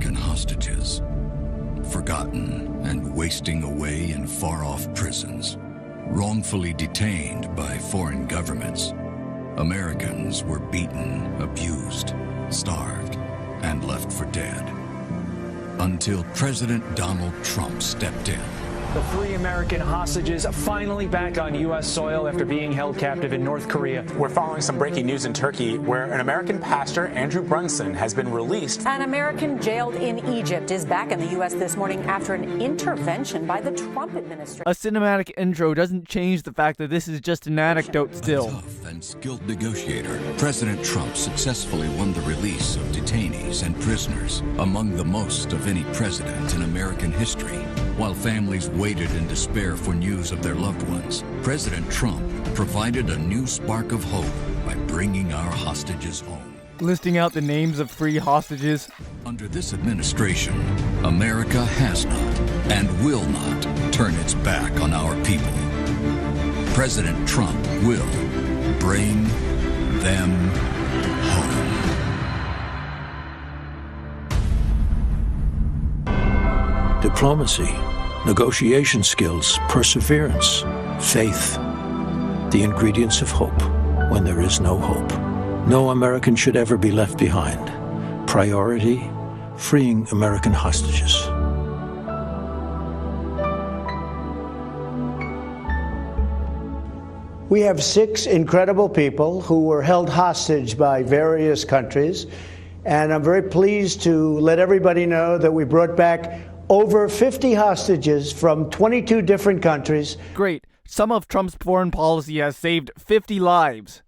American hostages, forgotten and wasting away in far-off prisons, wrongfully detained by foreign governments. Americans were beaten, abused, starved, and left for dead. Until President Donald Trump stepped in. The 3 American hostages finally back on U.S. soil after being held captive in North Korea. We're following some breaking news in Turkey where an American pastor, Andrew Brunson, has been released. An American jailed in Egypt is back in the U.S. this morning after an intervention by the Trump administration. A cinematic intro doesn't change the fact that this is just an anecdote still. Tough and skilled negotiator, President Trump successfully won the release of detainees and prisoners, among the most of any president in American history. While families waited in despair for news of their loved ones, President Trump provided a new spark of hope by bringing our hostages home. Listing out the names of free hostages. Under this administration, America has not and will not turn its back on our people. President Trump will bring them home. Diplomacy, negotiation skills, perseverance, faith, the ingredients of hope when there is no hope. No American should ever be left behind. Priority, freeing American hostages. We have 6 incredible people who were held hostage by various countries, and I'm very pleased to let everybody know that we brought back over 50 hostages from 22 different countries. Great. Some of Trump's foreign policy has saved 50 lives.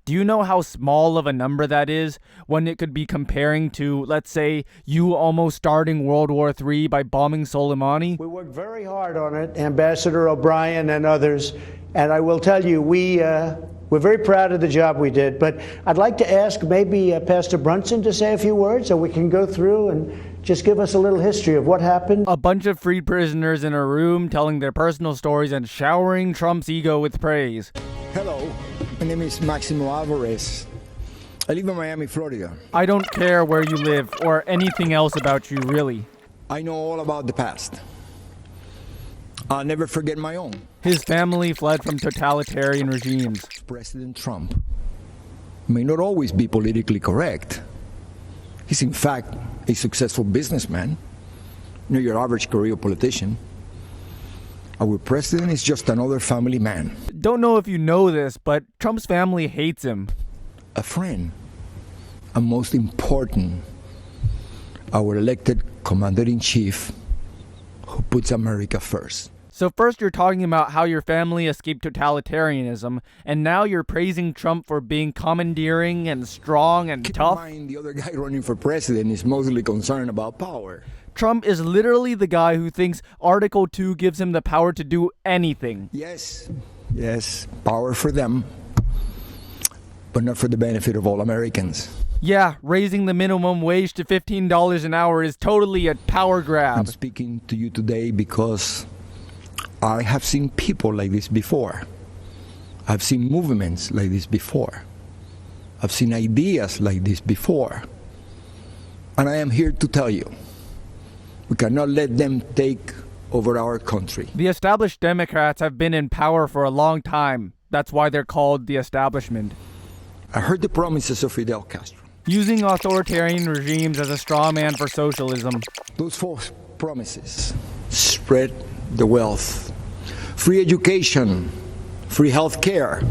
Do you know how small of a number that is when it could be comparing to, let's say, you almost starting World War III by bombing Soleimani? We worked very hard on it, Ambassador O'Brien and others, and I will tell you, we're very proud of the job we did. But I'd like to ask maybe Pastor Brunson to say a few words so we can go through and just give us a little history of what happened. A bunch of freed prisoners in a room telling their personal stories and showering Trump's ego with praise. Hello, my name is Maximo Alvarez. I live in Miami, Florida. I don't care where you live or anything else about you, really. I know all about the past. I'll never forget my own. His family fled from totalitarian regimes. President Trump may not always be politically correct. He's in fact a successful businessman, not your average career politician. Our president is just another family man. Don't know if you know this, but Trump's family hates him. A friend, and most important, our elected commander-in-chief who puts America first. So first you're talking about how your family escaped totalitarianism, and now you're praising Trump for being commandeering and strong and tough? Keep in mind, the other guy running for president is mostly concerned about power. Trump is literally the guy who thinks Article 2 gives him the power to do anything. Yes, power for them, but not for the benefit of all Americans. Yeah, raising the minimum wage to $15 an hour is totally a power grab. I'm speaking to you today because I have seen people like this before. I've seen movements like this before. I've seen ideas like this before. And I am here to tell you, we cannot let them take over our country. The established Democrats have been in power for a long time. That's why they're called the establishment. I heard the promises of Fidel Castro. Using authoritarian regimes as a straw man for socialism. Those false promises: spread the wealth, free education, free health care,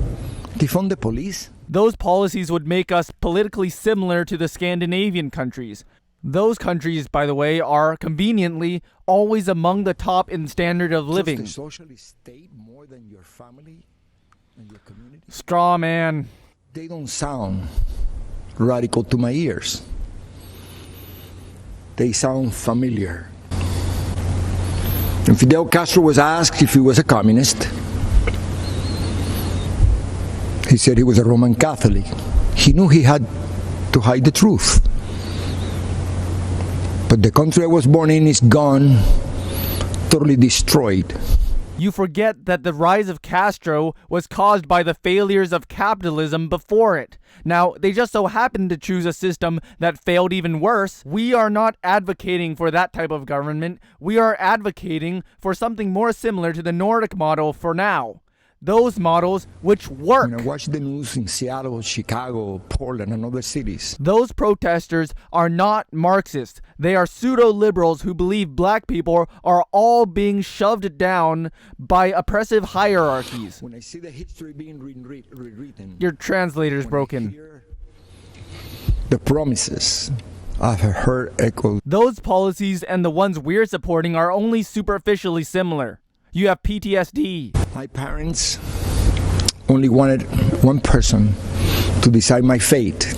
defund the police. Those policies would make us politically similar to the Scandinavian countries. Those countries, by the way, are conveniently always among the top in standard of living. Just a socialist state more than your family and your community? Straw man. They don't sound radical to my ears. They sound familiar. When Fidel Castro was asked if he was a communist, he said he was a Roman Catholic. He knew he had to hide the truth. But the country I was born in is gone, totally destroyed. You forget that the rise of Castro was caused by the failures of capitalism before it. Now, they just so happened to choose a system that failed even worse. We are not advocating for that type of government. We are advocating for something more similar to the Nordic model for now. Those models which work. When I watch the news in Seattle, Chicago, Portland, and other cities, those protesters are not Marxists. They are pseudo-liberals who believe black people are all being shoved down by oppressive hierarchies. when I see the history being rewritten, Your translator's when I broken. hear the promises I've heard echoed. Those policies and the ones we're supporting are only superficially similar. You have PTSD. My parents only wanted one person to decide my fate.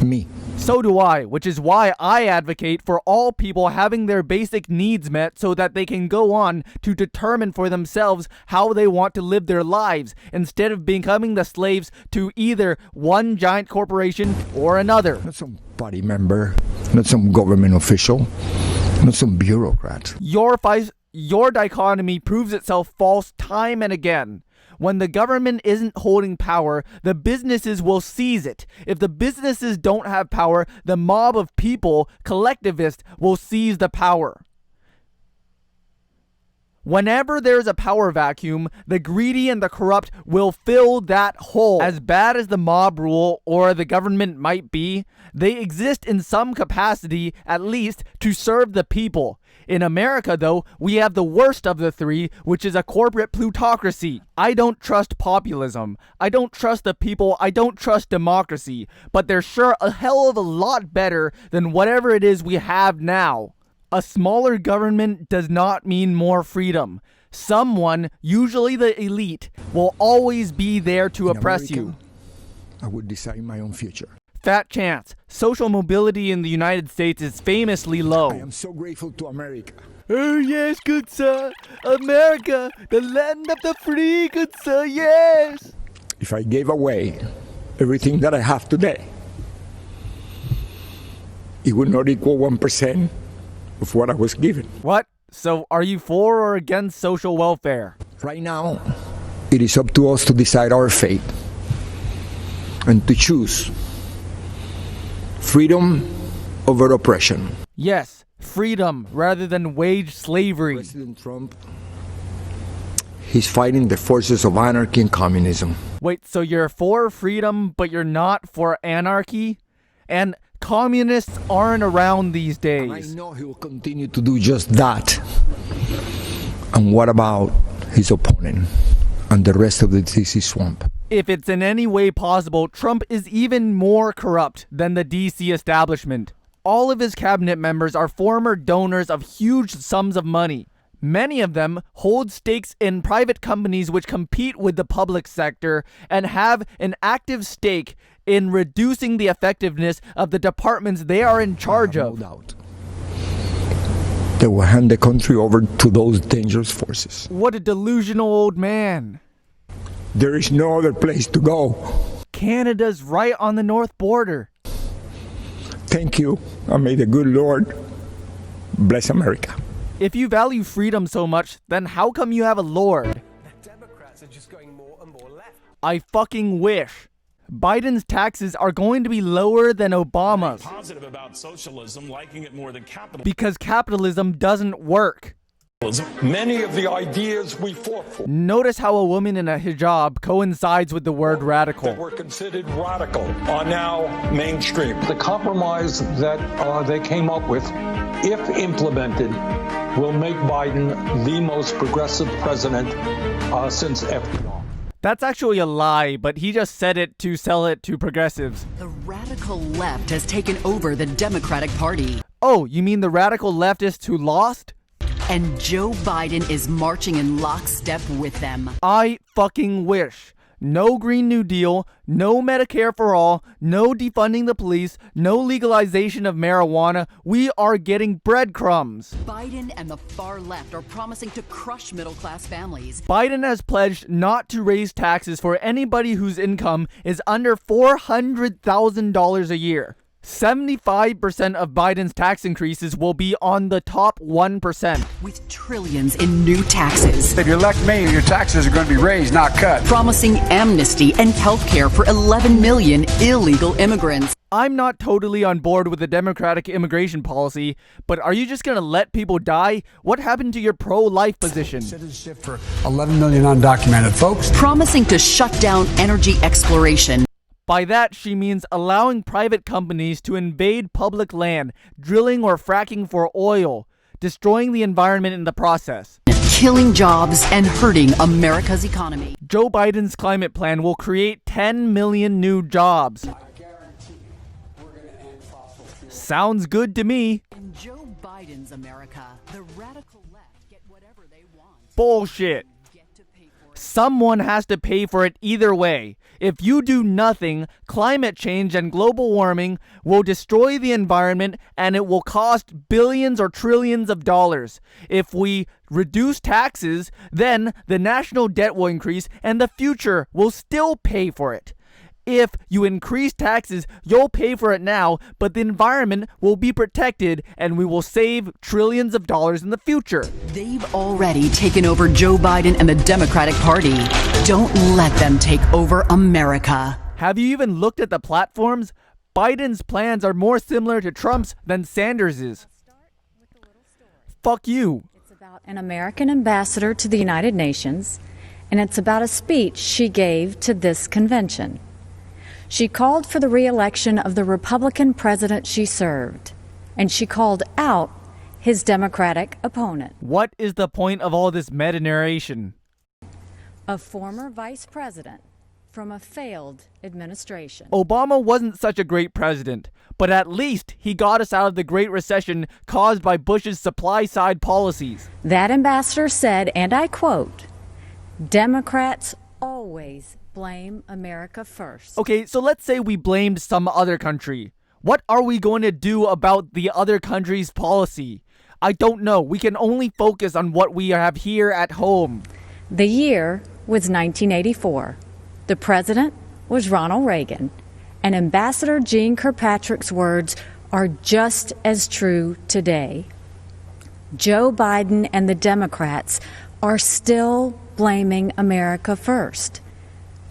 Me. So do I, which is why I advocate for all people having their basic needs met so that they can go on to determine for themselves how they want to live their lives instead of becoming the slaves to either one giant corporation or another. Not some party member, not some government official, not some bureaucrat. Your dichotomy proves itself false time and again. When the government isn't holding power, the businesses will seize it. If the businesses don't have power, the mob of people, collectivists, will seize the power. Whenever there's a power vacuum, the greedy and the corrupt will fill that hole. As bad as the mob rule or the government might be, they exist in some capacity, at least, to serve the people. In America, though, we have the worst of the three, which is a corporate plutocracy. I don't trust populism. I don't trust the people. I don't trust democracy. But they're sure a hell of a lot better than whatever it is we have now. A smaller government does not mean more freedom. Someone, usually the elite, will always be there to oppress you. I would decide my own future. Fat chance. Social mobility in the United States is famously low. I am so grateful to America. Oh yes, good sir. America, the land of the free, good sir, yes. If I gave away everything that I have today, it would not equal 1% of what I was given. What? So are you for or against social welfare? Right now, it is up to us to decide our fate and to choose freedom over oppression. Yes, freedom rather than wage slavery. President Trump, he's fighting the forces of anarchy and communism. Wait, so you're for freedom, but you're not for anarchy? And communists aren't around these days. I know he will continue to do just that. And what about his opponent and the rest of the DC swamp? If it's in any way possible, Trump is even more corrupt than the DC establishment. All of his cabinet members are former donors of huge sums of money. Many of them hold stakes in private companies which compete with the public sector and have an active stake in reducing the effectiveness of the departments they are in charge of. No doubt. They will hand the country over to those dangerous forces. What a delusional old man. There is no other place to go. Canada's right on the north border. Thank you, and may the good Lord bless America. If you value freedom so much, then how come you have a lord? The Democrats are just going more and more left. I fucking wish. Biden's taxes are going to be lower than Obama's. Positive about socialism, liking it more than capitalism. Because capitalism doesn't work. Many of the ideas we fought for. Notice how a woman in a hijab coincides with the word radical. That were considered radical are now mainstream. The compromise that they came up with, if implemented, will make Biden the most progressive president since FDR. That's actually a lie, but he just said it to sell it to progressives. The radical left has taken over the Democratic Party. Oh, you mean the radical leftists who lost? And Joe Biden is marching in lockstep with them. I fucking wish. No Green New Deal, no Medicare for all, no defunding the police, no legalization of marijuana. We are getting breadcrumbs. Biden and the far left are promising to crush middle-class families. Biden has pledged not to raise taxes for anybody whose income is under $400,000 a year. 75% of Biden's tax increases will be on the top 1%. With trillions in new taxes. If you elect me, your taxes are going to be raised, not cut. Promising amnesty and health care for 11 million illegal immigrants. I'm not totally on board with the Democratic immigration policy, but are you just going to let people die? What happened to your pro-life position? Citizenship for 11 million undocumented folks. Promising to shut down energy exploration. By that, she means allowing private companies to invade public land, drilling or fracking for oil, destroying the environment in the process. Killing jobs and hurting America's economy. Joe Biden's climate plan will create 10 million new jobs. Sounds good to me. In Joe Biden's America, the radical left get whatever they want. Bullshit. Someone has to pay for it either way. If you do nothing, climate change and global warming will destroy the environment and it will cost billions or trillions of dollars. If we reduce taxes, then the national debt will increase and the future will still pay for it. If you increase taxes, you'll pay for it now, but the environment will be protected and we will save trillions of dollars in the future. They've already taken over Joe Biden and the Democratic Party. Don't let them take over America. Have you even looked at the platforms? Biden's plans are more similar to Trump's than Sanders's. Fuck you. It's about an American ambassador to the United Nations, and it's about a speech she gave to this convention. She called for the re-election of the Republican president she served, and she called out his Democratic opponent. What is the point of all this meta-narration? A former vice president from a failed administration. Obama wasn't such a great president, but at least he got us out of the Great Recession caused by Bush's supply-side policies. That ambassador said, and I quote, "Democrats always blame America first." Okay, so let's say we blamed some other country. What are we going to do about the other country's policy? I don't know. We can only focus on what we have here at home. The year was 1984. The president was Ronald Reagan. And Ambassador Jeane Kirkpatrick's words are just as true today. Joe Biden and the Democrats are still blaming America first.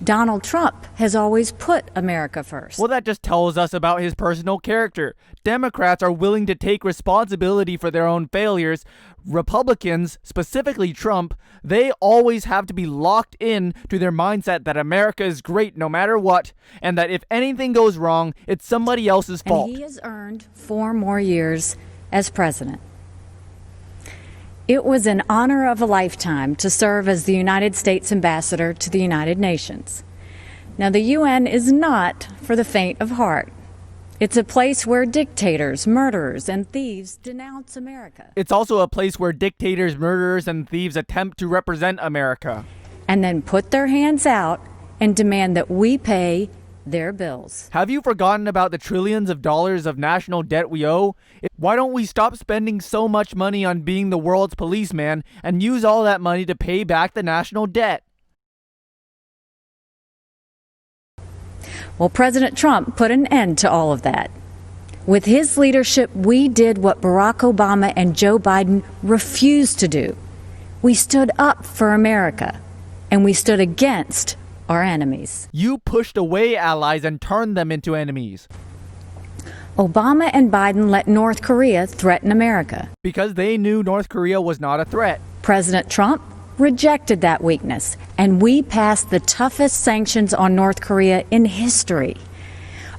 Donald Trump has always put America first. Well, that just tells us about his personal character. Democrats are willing to take responsibility for their own failures. Republicans, specifically Trump, they always have to be locked in to their mindset that America is great no matter what, and that if anything goes wrong, it's somebody else's fault. And he has earned 4 more years as president. It was an honor of a lifetime to serve as the United States ambassador to the United Nations. Now, the UN is not for the faint of heart. It's a place where dictators, murderers, and thieves denounce America. It's also a place where dictators, murderers, and thieves attempt to represent America. And then put their hands out and demand that we pay their bills. Have you forgotten about the trillions of dollars of national debt we owe? Why don't we stop spending so much money on being the world's policeman and use all that money to pay back the national debt? Well, President Trump put an end to all of that. With his leadership, we did what Barack Obama and Joe Biden refused to do. We stood up for America, and we stood against our enemies. You pushed away allies and turned them into enemies. Obama and Biden let North Korea threaten America. Because they knew North Korea was not a threat. President Trump rejected that weakness, and we passed the toughest sanctions on North Korea in history.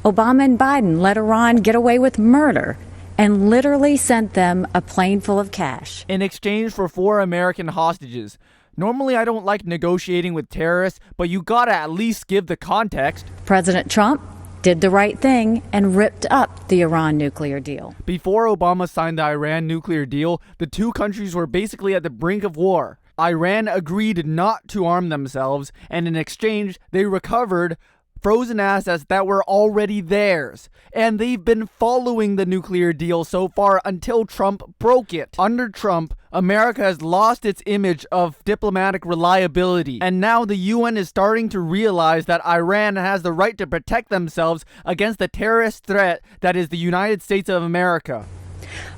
Obama and Biden let Iran get away with murder and literally sent them a plane full of cash. In exchange for 4 American hostages. Normally, I don't like negotiating with terrorists, but you gotta at least give the context. President Trump did the right thing and ripped up the Iran nuclear deal. Before Obama signed the Iran nuclear deal, the 2 countries were basically at the brink of war. Iran agreed not to arm themselves, and in exchange, they recovered frozen assets that were already theirs. And they've been following the nuclear deal so far until Trump broke it. Under Trump, America has lost its image of diplomatic reliability. And now the UN is starting to realize that Iran has the right to protect themselves against the terrorist threat that is the United States of America.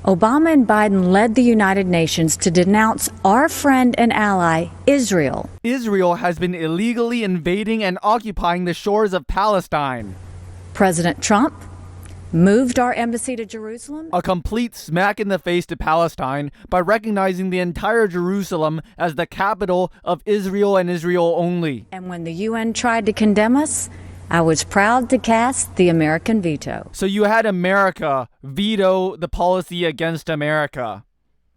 Obama and Biden led the United Nations to denounce our friend and ally, Israel. Israel has been illegally invading and occupying the shores of Palestine. President Trump moved our embassy to Jerusalem. A complete smack in the face to Palestine by recognizing the entire Jerusalem as the capital of Israel and Israel only. And when the UN tried to condemn us, I was proud to cast the American veto. So you had America veto the policy against America.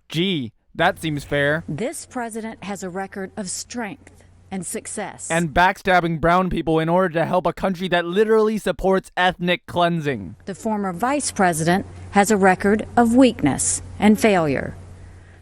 Gee, that seems fair. This president has a record of strength and success. And backstabbing brown people in order to help a country that literally supports ethnic cleansing. The former vice president has a record of weakness and failure.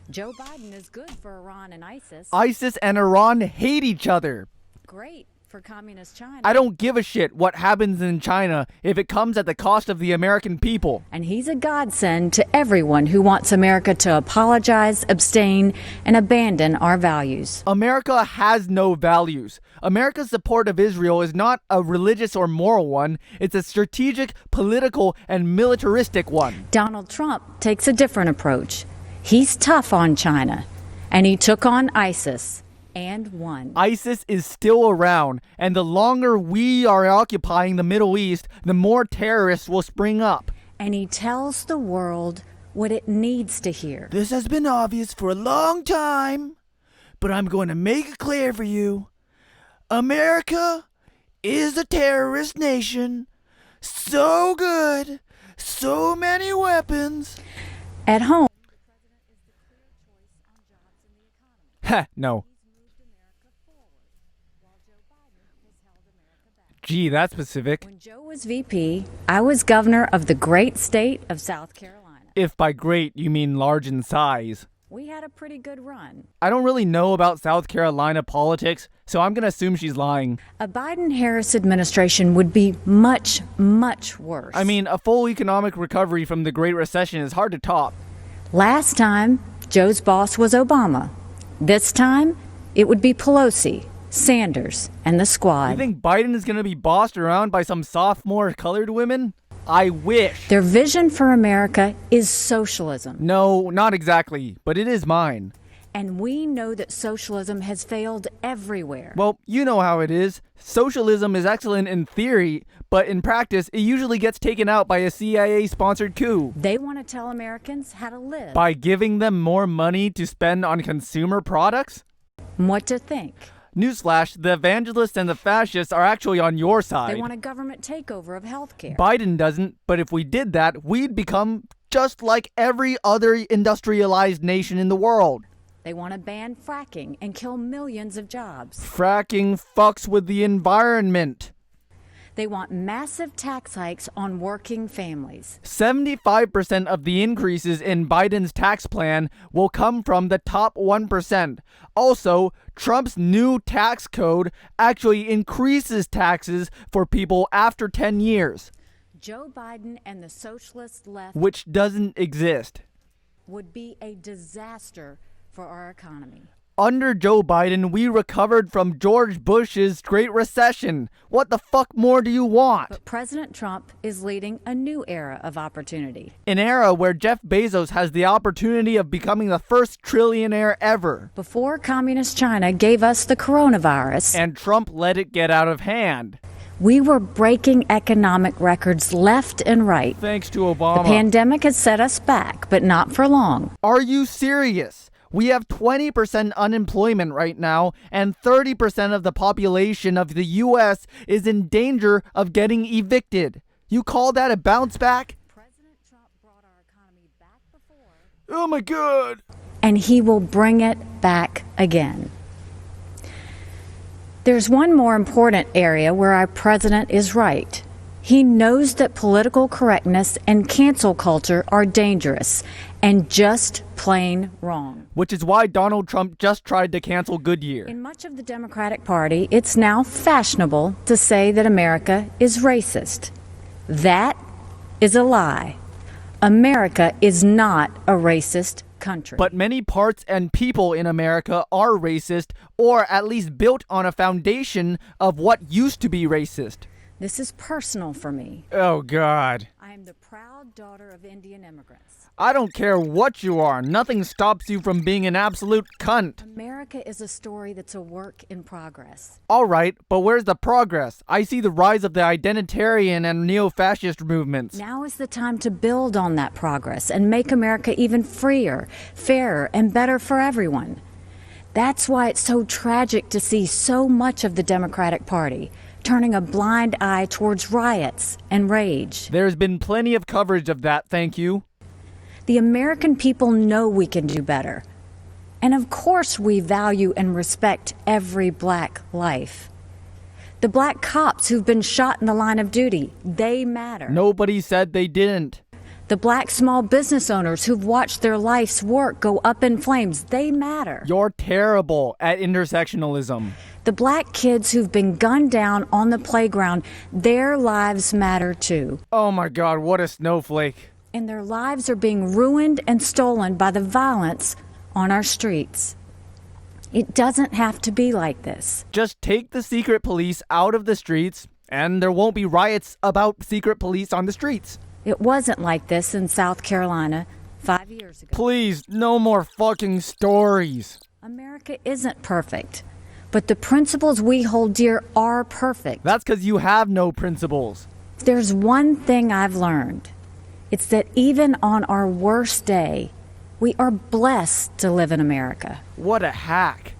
Joe Biden is good for Iran and ISIS. ISIS and Iran hate each other. Great for communist China. I don't give a shit what happens in China if it comes at the cost of the American people. And he's a godsend to everyone who wants America to apologize, abstain, and abandon our values. America has no values. America's support of Israel is not a religious or moral one. It's a strategic, political, and militaristic one. Donald Trump takes a different approach. He's tough on China, and he took on ISIS. And won. ISIS is still around, and the longer we are occupying the Middle East, the more terrorists will spring up. And he tells the world what it needs to hear. This has been obvious for a long time, but I'm going to make it clear for you. America is a terrorist nation. So good. So many weapons. At home. Heh, no. Gee, that's specific. When Joe was VP, I was governor of the great state of South Carolina. If by great you mean large in size. We had a pretty good run. I don't really know about South Carolina politics, so I'm going to assume she's lying. A Biden-Harris administration would be much, much worse. I mean, a full economic recovery from the Great Recession is hard to top. Last time, Joe's boss was Obama. This time, it would be Pelosi, Sanders, and the squad. You think Biden is going to be bossed around by some sophomore colored women? I wish. Their vision for America is socialism. No, not exactly, but it is mine. And we know that socialism has failed everywhere. Well, you know how it is. Socialism is excellent in theory, but in practice, it usually gets taken out by a CIA-sponsored coup. They want to tell Americans how to live. By giving them more money to spend on consumer products? What to think? Newsflash, the evangelists and the fascists are actually on your side. They want a government takeover of healthcare. Biden doesn't, but if we did that, we'd become just like every other industrialized nation in the world. They want to ban fracking and kill millions of jobs. Fracking fucks with the environment. They want massive tax hikes on working families. 75% of the increases in Biden's tax plan will come from the top 1%. Also, Trump's new tax code actually increases taxes for people after 10 years. Joe Biden and the socialist left, which doesn't exist, would be a disaster for our economy. Under Joe Biden, we recovered from George Bush's Great Recession. What the fuck more do you want? But President Trump is leading a new era of opportunity. An era where Jeff Bezos has the opportunity of becoming the first trillionaire ever. Before communist China gave us the coronavirus. And Trump let it get out of hand. We were breaking economic records left and right. Thanks to Obama. The pandemic has set us back, but not for long. Are you serious? We have 20% unemployment right now, and 30% of the population of the U.S. is in danger of getting evicted. You call that a bounce back? President Trump brought our economy back before. Oh my God. And he will bring it back again. There's one more important area where our president is right. He knows that political correctness and cancel culture are dangerous and just plain wrong. Which is why Donald Trump just tried to cancel Goodyear. In much of the Democratic Party, it's now fashionable to say that America is racist. That is a lie. America is not a racist country. But many parts and people in America are racist, or at least built on a foundation of what used to be racist. This is personal for me. Oh, God. I am the proud daughter of Indian immigrants. I don't care what you are. Nothing stops you from being an absolute cunt. America is a story that's a work in progress. All right, but where's the progress? I see the rise of the identitarian and neo-fascist movements. Now is the time to build on that progress and make America even freer, fairer, and better for everyone. That's why it's so tragic to see so much of the Democratic Party turning a blind eye towards riots and rage. There's been plenty of coverage of that, thank you. The American people know we can do better. And of course we value and respect every black life. The black cops who've been shot in the line of duty, they matter. Nobody said they didn't. The black small business owners who've watched their life's work go up in flames, they matter. You're terrible at intersectionalism. The black kids who've been gunned down on the playground, their lives matter too. Oh my God, what a snowflake. And their lives are being ruined and stolen by the violence on our streets. It doesn't have to be like this. Just take the secret police out of the streets, and there won't be riots about secret police on the streets. It wasn't like this in South Carolina 5 years ago. Please, no more fucking stories. America isn't perfect, but the principles we hold dear are perfect. That's because you have no principles. There's one thing I've learned. It's that even on our worst day, we are blessed to live in America. What a hack.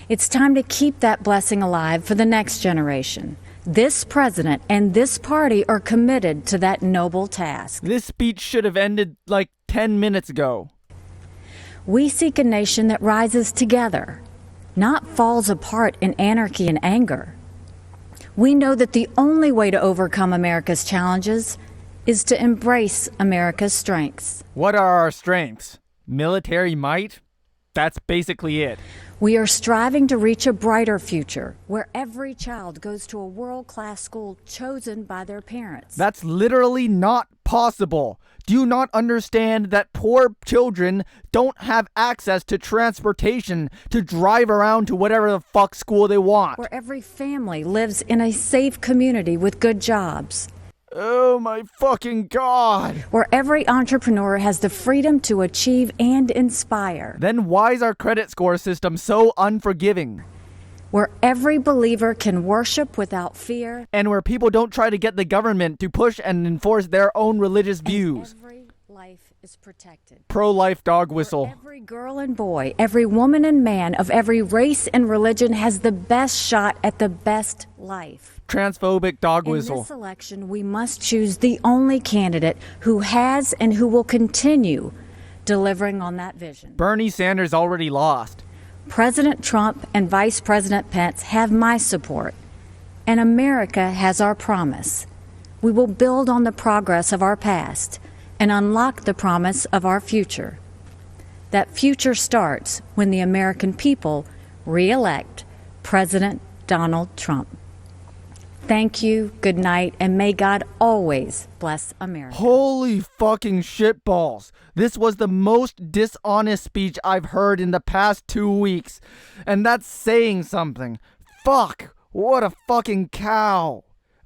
It's time to keep that blessing alive for the next generation. This president and this party are committed to that noble task. This speech should have ended like 10 minutes ago. We seek a nation that rises together, not falls apart in anarchy and anger. We know that the only way to overcome America's challenges is to embrace America's strengths. What are our strengths? Military might? That's basically it. We are striving to reach a brighter future where every child goes to a world-class school chosen by their parents. That's literally not possible. Do you not understand that poor children don't have access to transportation to drive around to whatever the fuck school they want? Where every family lives in a safe community with good jobs. Oh my fucking God. Where every entrepreneur has the freedom to achieve and inspire. Then why is our credit score system so unforgiving? Where every believer can worship without fear. And where people don't try to get the government to push and enforce their own religious views. Every life is protected. Pro-life dog whistle. Where every girl and boy, every woman and man of every race and religion has the best shot at the best life. Transphobic dog whistle. In this election, we must choose the only candidate who has and who will continue delivering on that vision. Bernie Sanders already lost. President Trump and Vice President Pence have my support, and America has our promise. We will build on the progress of our past and unlock the promise of our future. That future starts when the American people re-elect President Donald Trump. Thank you, good night, and may God always bless America. Holy fucking shitballs. This was the most dishonest speech I've heard in the past 2 weeks. And that's saying something. Fuck, what a fucking cow.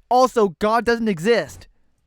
Also, God doesn't exist.